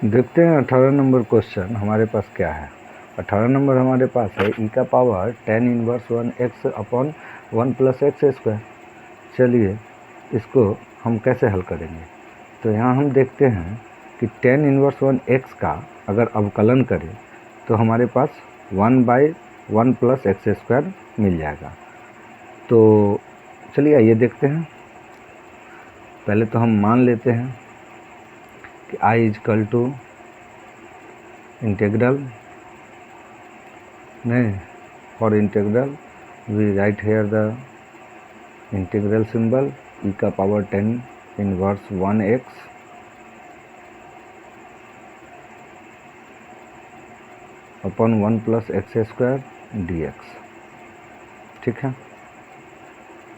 देखते हैं 18 number question हमारे पास क्या है। 18 नंबर हमारे पास है ई का power tan inverse 1x upon 1 plus x square. चलिए इसको हम कैसे हल करेंगे। तो यहाँ हम देखते हैं कि tan इनवर्स 1x का अगर अवकलन करें तो हमारे पास 1/1 प्लस एक्स स्क्वायर मिल जाएगा। तो चलिए आइए देखते हैं। पहले तो हम मान लेते हैं कि I is equal to integral for integral we write here the integral symbol e का power tan inverse 1x upon 1 plus x square dx। ठीक है,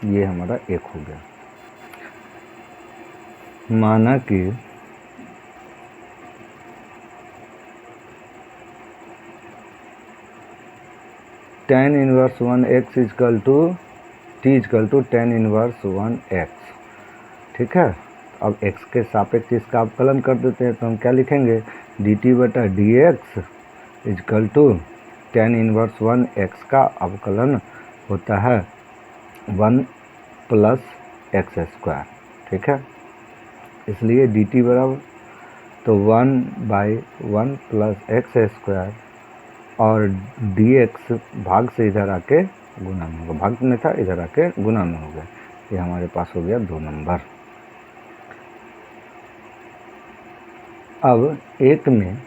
ये हमारा एक हो गया। माना कि tan inverse 1x equal to t equal to tan inverse 1x। ठीक है, अब x के सापेक्ष इसका अवकलन कर देते हैं तो हम क्या लिखेंगे, dt बटा dx equal to tan inverse 1x का अवकलन होता है 1 प्लस एक्स स्क्वायर। ठीक है, इसलिए dt बराबर तो 1/1 प्लस एक्स स्क्वायर और dx भाग से इधर आके गुना में होगा, भाग में था इधर आके गुना में हो गया। ये हमारे पास हो गया 2 नंबर। अब एक में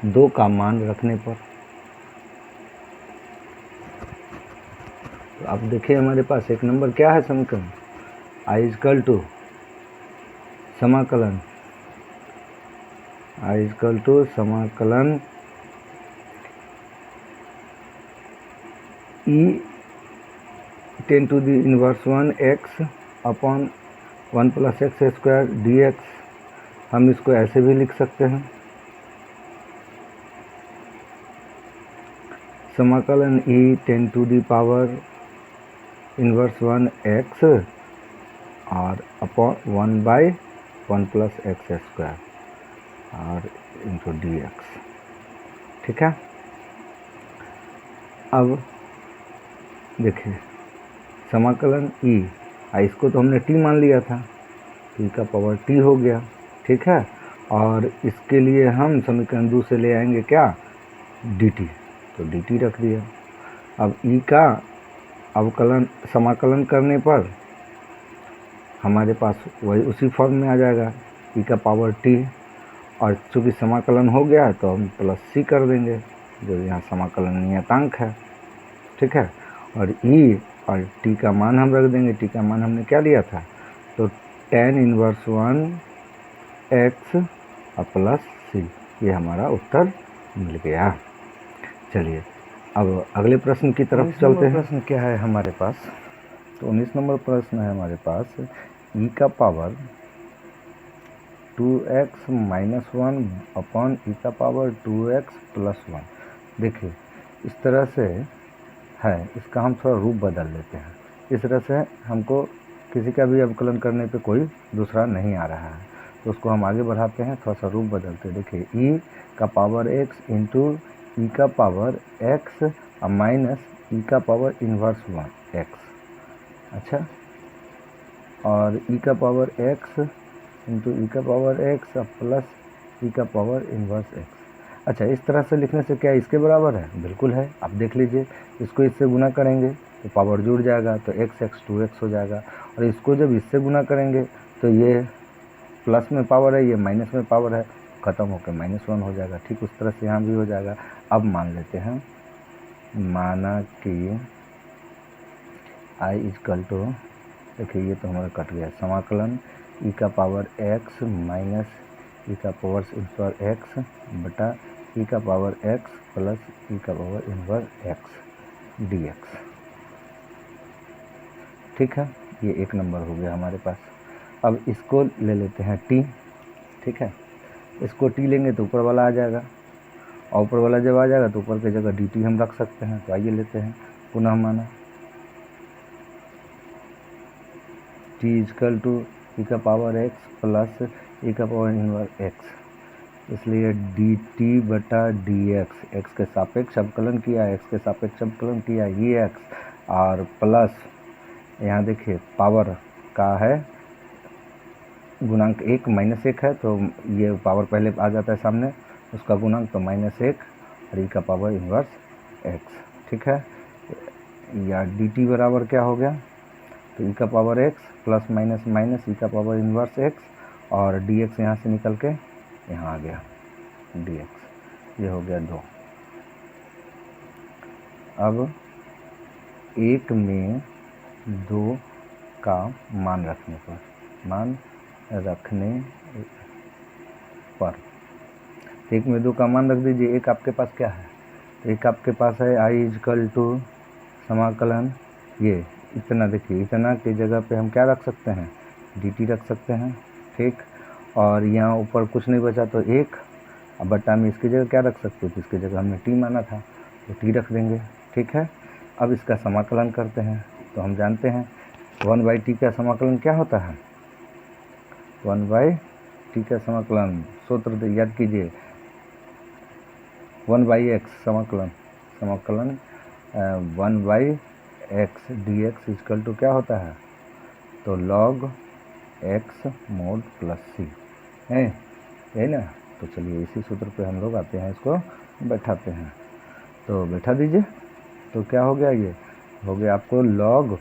2 का मान रखने पर तो अब देखिए हमारे पास एक नंबर क्या है समीकरण, I इजकल टू समाकलन e 10 to the inverse 1x upon 1 plus x square dx। हम इसको ऐसे भी लिख सकते हैं, समाकलन e 10 to the power inverse 1x और अपॉन 1/1 प्लस एक्स स्क्वायर और इंटू dx। ठीक है, अब देखिए समाकलन e, इसको तो हमने t मान लिया था, t का पावर t हो गया। ठीक है, और इसके लिए हम समीकरण 2 से ले आएंगे क्या, dt, तो dt रख दिया। अब e का अवकलन समाकलन करने पर हमारे पास वही उसी फॉर्म में आ जाएगा, e का पावर t, और चूँकि समाकलन हो गया तो हम प्लस c कर देंगे जो यहाँ समाकलन नियतांक है। ठीक है, और e और t का मान हम रख देंगे, t का मान हमने क्या लिया था, तो tan इनवर्स 1x और प्लस c, ये हमारा उत्तर मिल गया। चलिए अब अगले प्रश्न की तरफ चलते हैं। प्रश्न क्या है हमारे पास, तो 19 नंबर प्रश्न है हमारे पास, e का पावर 2x माइनस 1 अपॉन ई का पावर 2x प्लस 1। देखिए इस तरह से है, इसका हम थोड़ा रूप बदल लेते हैं। इस तरह से हमको किसी का भी अवकलन करने पे कोई दूसरा नहीं आ रहा है, तो उसको हम आगे बढ़ाते हैं, थोड़ा सा रूप बदलते हैं। देखिए e का पावर x इंटू ई का पावर x और माइनस ई का पावर इन्वर्स 1x। अच्छा, और ई का पावर x इंटू ई का पावर x और प्लस ई का पावर इन्वर्स x। अच्छा, इस तरह से लिखने से क्या इसके बराबर है, बिल्कुल है। आप देख लीजिए, इसको इससे गुना करेंगे तो पावर जुड़ जाएगा, तो x 2x हो जाएगा, और इसको जब इससे गुना करेंगे तो ये प्लस में पावर है, ये माइनस में पावर है, ख़त्म होकर -1 हो जाएगा। ठीक उस तरह से यहाँ भी हो जाएगा। अब मान लेते हैं, माना कि I इजकल टू, देखिए ये तो हमारा कट गया, समाकलन ई का पावर x माइनस ई का पावर इनवर्स x बटा ई का पावर x प्लस ई का पावर इनवर्स x dx। ठीक है, ये एक नंबर हो गया हमारे पास। अब इसको ले लेते हैं t। ठीक है, इसको t लेंगे तो ऊपर वाला आ जाएगा, और ऊपर वाला जब आ जाएगा तो ऊपर की जगह dt हम रख सकते हैं। तो आइए लेते हैं पुनः, माना t इजकल टू ई का पावर x प्लस ई का पावर इनवर्स x। इसलिए डी टी बटा डी एक्स, एक्स के सापेक्ष अवकलन किया, एक्स के सापेक्ष अवकलन किया ये एक्स, और प्लस यहाँ देखिए पावर का है गुणांक 1 माइनस 1 है, तो ये पावर पहले आ जाता है सामने, उसका गुणांक तो -1 और ई का पावर इन्वर्स एक्स, ठीक है। या डी टी बराबर क्या हो गया, तो ई का power x plus minus minus e का पावर इन्वर्स एक्स, और डी एक्स यहाँ से निकल के यहाँ आ गया डी एक्स, ये हो गया 2। अब 1 में 2 का मान रखने पर 1 में 2 का मान रख दीजिए। एक आपके पास क्या है, तो एक आपके पास है आई इजकल टू समाकलन ये इतना, देखिए इतना की जगह पे हम क्या रख सकते हैं, डी टी रख सकते हैं, ठीक। और यहाँ ऊपर कुछ नहीं बचा तो 1, अब बट्टा में इसकी जगह क्या रख सकते हो, तो इसकी जगह हमने टी माना था तो टी रख देंगे, ठीक है। अब इसका समाकलन करते हैं, तो हम जानते हैं 1/t का समाकलन क्या होता है, 1/t का समाकलन सूत्र याद कीजिए, 1/x समाकलन 1/x dx इक्वल टू क्या होता है, तो log x mod प्लस सी है, यही ना। तो चलिए इसी सूत्र पे हम लोग आते हैं, इसको बैठाते हैं, तो बैठा दीजिए। तो क्या हो गया, ये हो गया आपको log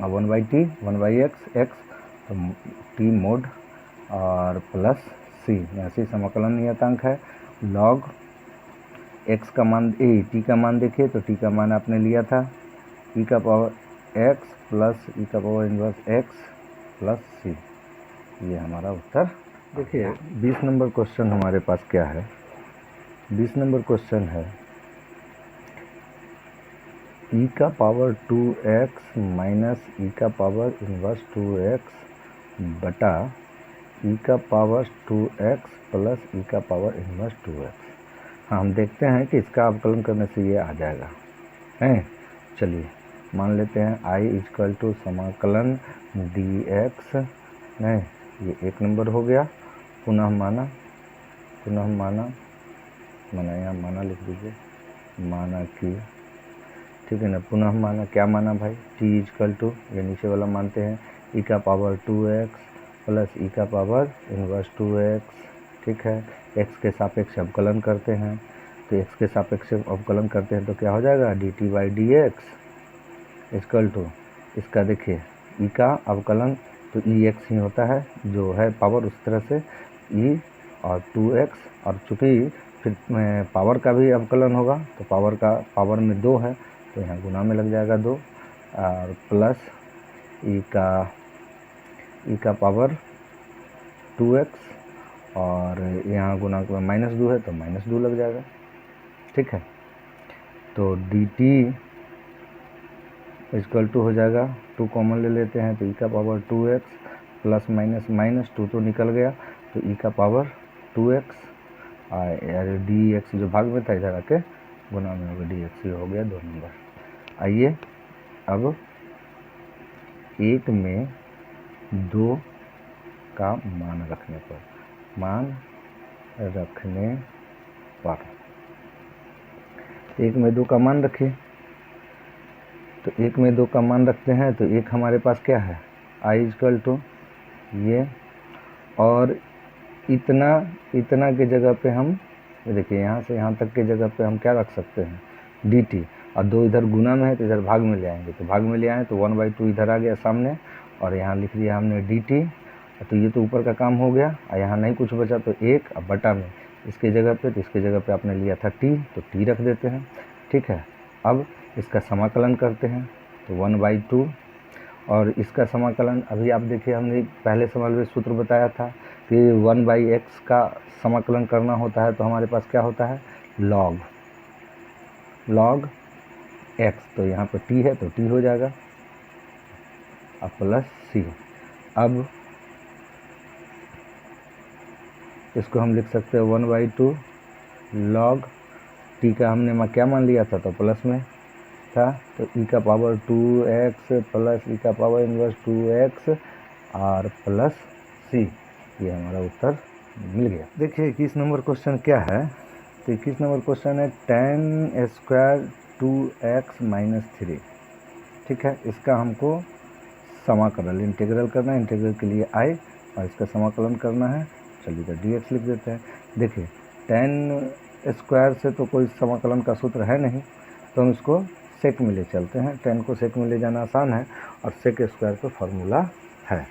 1/t 1/x x, तो t mod और प्लस सी, यहाँ से समाकलन नियतांक है, log x का मान t का मान देखिए, तो t का मान आपने लिया था e का पावर x प्लस e का पावर इन्वर्स x प्लस सी, ये हमारा उत्तर। देखिए 20 नंबर क्वेश्चन हमारे पास क्या है, 20 नंबर क्वेश्चन है e का पावर 2x माइनस e का पावर इन्वर्स 2x बटा e का पावर 2x प्लस e का पावर इन्वर्स 2x। हाँ, हम देखते हैं कि इसका अवकलन करने से ये आ जाएगा, हैं। चलिए मान लेते हैं i इक्वल टू समाकलन dx, नहीं ये 1 नंबर हो गया, पुनः माना यहाँ माना लिख दीजिए, माना कि, ठीक है ना, पुनः माना क्या माना भाई, t इक्वल टू ये नीचे वाला मानते हैं e का पावर 2x प्लस e का पावर इन्वर्स 2x, ठीक है। x के सापेक्ष अवकलन करते हैं, तो x के सापेक्ष अवकलन करते हैं तो क्या हो जाएगा, dt/dx इक्वल टू, इसका देखिए e का अवकलन तो ex ही होता है जो है पावर, उस तरह से e और 2x, और चूँकि फिर पावर का भी अवकलन होगा तो पावर में 2 है तो यहाँ गुना में लग जाएगा 2, और प्लस e का पावर 2x, और यहाँ गुणांक में -2 है तो -2 लग जाएगा, ठीक है। तो dt इक्वल टू हो जाएगा, 2 कॉमन ले लेते हैं तो e का power 2x plus minus minus 2 तो निकल गया, तो e का पावर 2x और dx जो भाग में था इधर आके गुना में होगा dx, ये हो गया 2 नंबर। आइए अब 1 में 2 का मान रखने पर 1 में 2 का मान रखिए, तो 1 में 2 का मान रखते हैं, तो एक हमारे पास क्या है, i इक्वल टू ये, और इतना के जगह पे हम देखिए यहाँ से यहाँ तक के जगह पे हम क्या रख सकते हैं, dt, और 2 इधर गुना में है तो इधर भाग में ले आएंगे, तो भाग में ले आए तो 1/2 इधर आ गया सामने, और यहाँ लिख दिया हमने dt, तो ये तो ऊपर का काम हो गया, और यहाँ नहीं कुछ बचा तो 1, अब बटा में इसके जगह पे, तो इसके जगह पे आपने लिया था t, तो t रख देते हैं, ठीक है। अब इसका समाकलन करते हैं, तो 1/2, और इसका समाकलन अभी आप देखिए हमने पहले सवाल में सूत्र बताया था कि 1/x का समाकलन करना होता है, तो हमारे पास क्या होता है, log x, तो यहाँ पर t है तो t हो जाएगा, अब प्लस c। अब इसको हम लिख सकते हैं 1/2 log t का हमने क्या मान लिया था, तो प्लस में था, तो e का पावर 2x प्लस e का पावर इन्वर्स 2x और प्लस c, ये हमारा उत्तर मिल गया। देखिए 21 नंबर क्वेश्चन क्या है, तो 21 नंबर क्वेश्चन है tan स्क्वायर 2x माइनस 3, ठीक है। इसका हमको समाकलन इंटीग्रल करना है, इंटीग्रल के लिए आई और इसका समाकलन करना है। चलिए तो dx लिख देते हैं। देखिए tan स्क्वायर से तो कोई समाकलन का सूत्र है नहीं, तो हम इसको सेक में ले चलते हैं। tan को सेक में ले जाना आसान है और सेक स्क्वायर का फार्मूला है।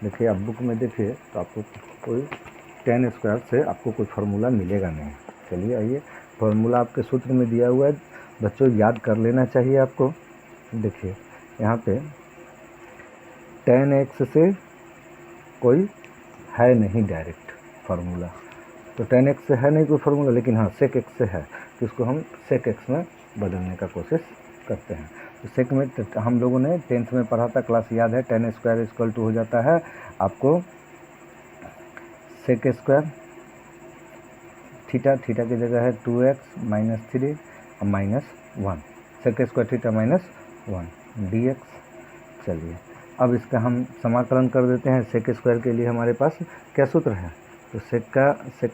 देखिए आप बुक में देखिए तो आपको कोई tan स्क्वायर से आपको कोई फार्मूला मिलेगा नहीं। चलिए आइए, फार्मूला आपके सूत्र में दिया हुआ है, बच्चों याद कर लेना चाहिए आपको। देखिए यहाँ पे tan x से कोई है नहीं डायरेक्ट फार्मूला, तो tan x से है नहीं कोई फार्मूला, लेकिन हाँ sec x से है, तो इसको हम sec x में बदलने का कोशिश करते हैं। तो sec में हम लोगों ने 10th में पढ़ा था, क्लास याद है, tan स्क्वायर इक्वल टू हो जाता है आपको sec स्क्वायर थीटा, थीटा की जगह है 2x माइनस 3 और minus 1, sec square theta minus 1 dx। चलिए अब इसका हम समाकलन कर देते हैं। सेक स्क्वायर के लिए हमारे पास क्या सूत्र है, तो सेक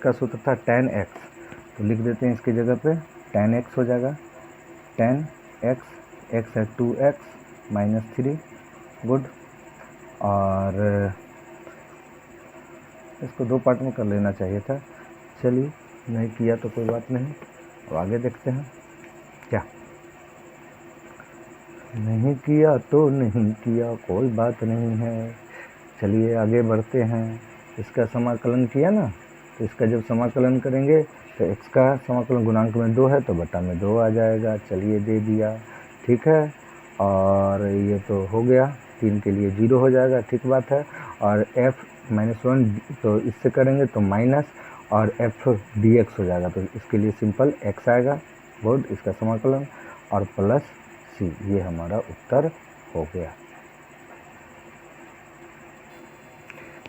का सूत्र था tan x, तो लिख देते हैं इसकी जगह पे tan x हो जाएगा, tan x है 2x माइनस 3, गुड। और इसको दो पार्ट में कर लेना चाहिए था, चलिए नहीं किया तो कोई बात नहीं। अब आगे देखते हैं क्या, नहीं किया तो नहीं किया, कोई बात नहीं है। चलिए आगे बढ़ते हैं। इसका समाकलन किया ना, तो इसका जब समाकलन करेंगे तो x का समाकलन गुणांक में 2 है तो बटा में 2 आ जाएगा। चलिए दे दिया, ठीक है। और ये तो हो गया, 3 के लिए 0 हो जाएगा, ठीक बात है। और f-1 तो इससे करेंगे तो माइनस और f dx हो जाएगा, तो इसके लिए सिंपल x आएगा, गुड। इसका समाकलन और प्लस सी, ये हमारा उत्तर हो गया।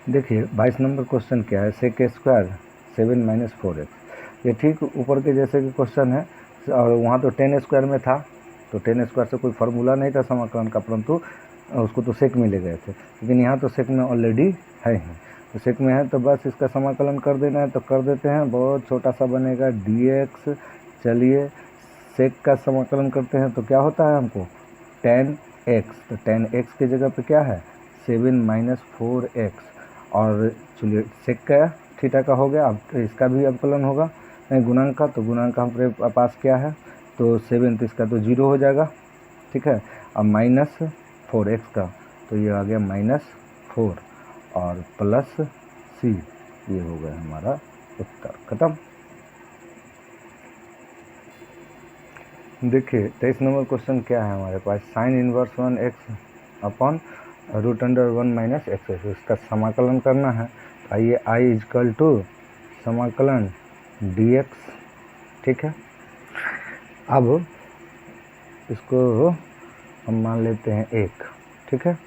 देखिए 22 नंबर क्वेश्चन क्या है, सेक स्क्वायर 7 माइनस 4x। ये ठीक ऊपर के जैसे कि क्वेश्चन है, और वहाँ तो tan स्क्वायर में था, तो tan स्क्वायर से कोई फार्मूला नहीं था समाकलन का, परंतु उसको तो सेक में ले गए थे। लेकिन यहाँ तो सेक में ऑलरेडी है ही, तो सेक में है तो बस इसका समाकलन कर देना है, तो कर देते हैं। बहुत छोटा सा बनेगा dx। चलिए सेक का समाकलन करते हैं तो क्या होता है हमको tan x, तो tan x की जगह पे क्या है 7 माइनस 4x। और चलिए सेक का थीटा का हो गया, अब इसका भी अवकलन होगा, नहीं गुणांक का, तो गुणांक का हमारे पास क्या है तो 7, तो इसका तो 0 हो जाएगा, ठीक है। अब माइनस 4x का, तो ये आ गया -4 और प्लस सी, ये हो गया हमारा उत्तर, खत्म। देखिए 23 नंबर क्वेश्चन क्या है हमारे पास, sine inverse 1x upon √1 minus x, इसका समाकलन करना है। आइए i इजकल टू समाकलन dx, ठीक है। अब इसको हम मान लेते हैं 1, ठीक है,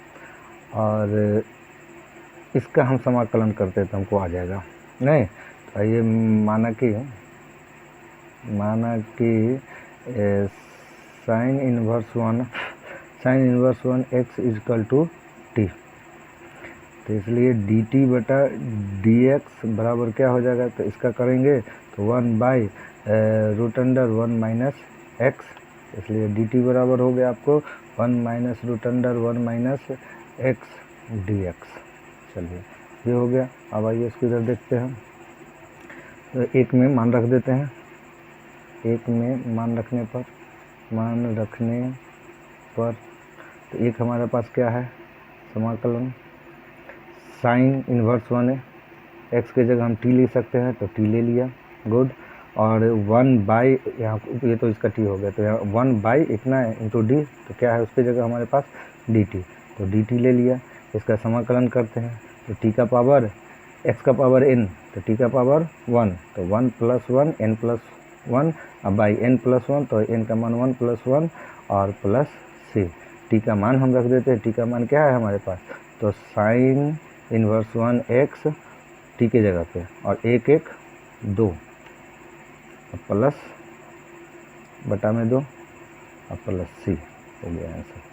और इसका हम समाकलन करते हैं तो हमको आ जाएगा नहीं। तो आइए माना कि sine inverse 1 x equal to t, तो इसलिए dt बटा dx बराबर क्या हो जाएगा, तो इसका करेंगे तो 1/√1 माइनस x, इसलिए dt बराबर हो गया आपको 1 - माइनस x dx। चलिए ये हो गया। अब आइए इसको इधर देखते हैं, तो 1 में मान रख देते हैं। 1 में मान रखने पर तो 1 हमारे पास क्या है समाकलन साइन इनवर्स 1 है, x की जगह हम t ले सकते हैं तो t ले लिया, गुड। और 1 यहाँ ये तो इसका t हो गया, तो यहाँ 1 इतना है इंटू d, तो क्या है उसकी जगह हमारे पास dt, तो dt ले लिया। इसका समाकलन करते हैं तो t का पावर x का पावर n, तो t का पावर 1, तो 1 + 1 n + 1 अब बाई n + 1, तो n का मान 1 + 1 और प्लस c, t का मान हम रख देते हैं। t का मान क्या है हमारे पास, तो साइन इनवर्स 1x t की जगह पे, और 1 1 2 प्लस बटा में 2 और प्लस c हो गया आंसर।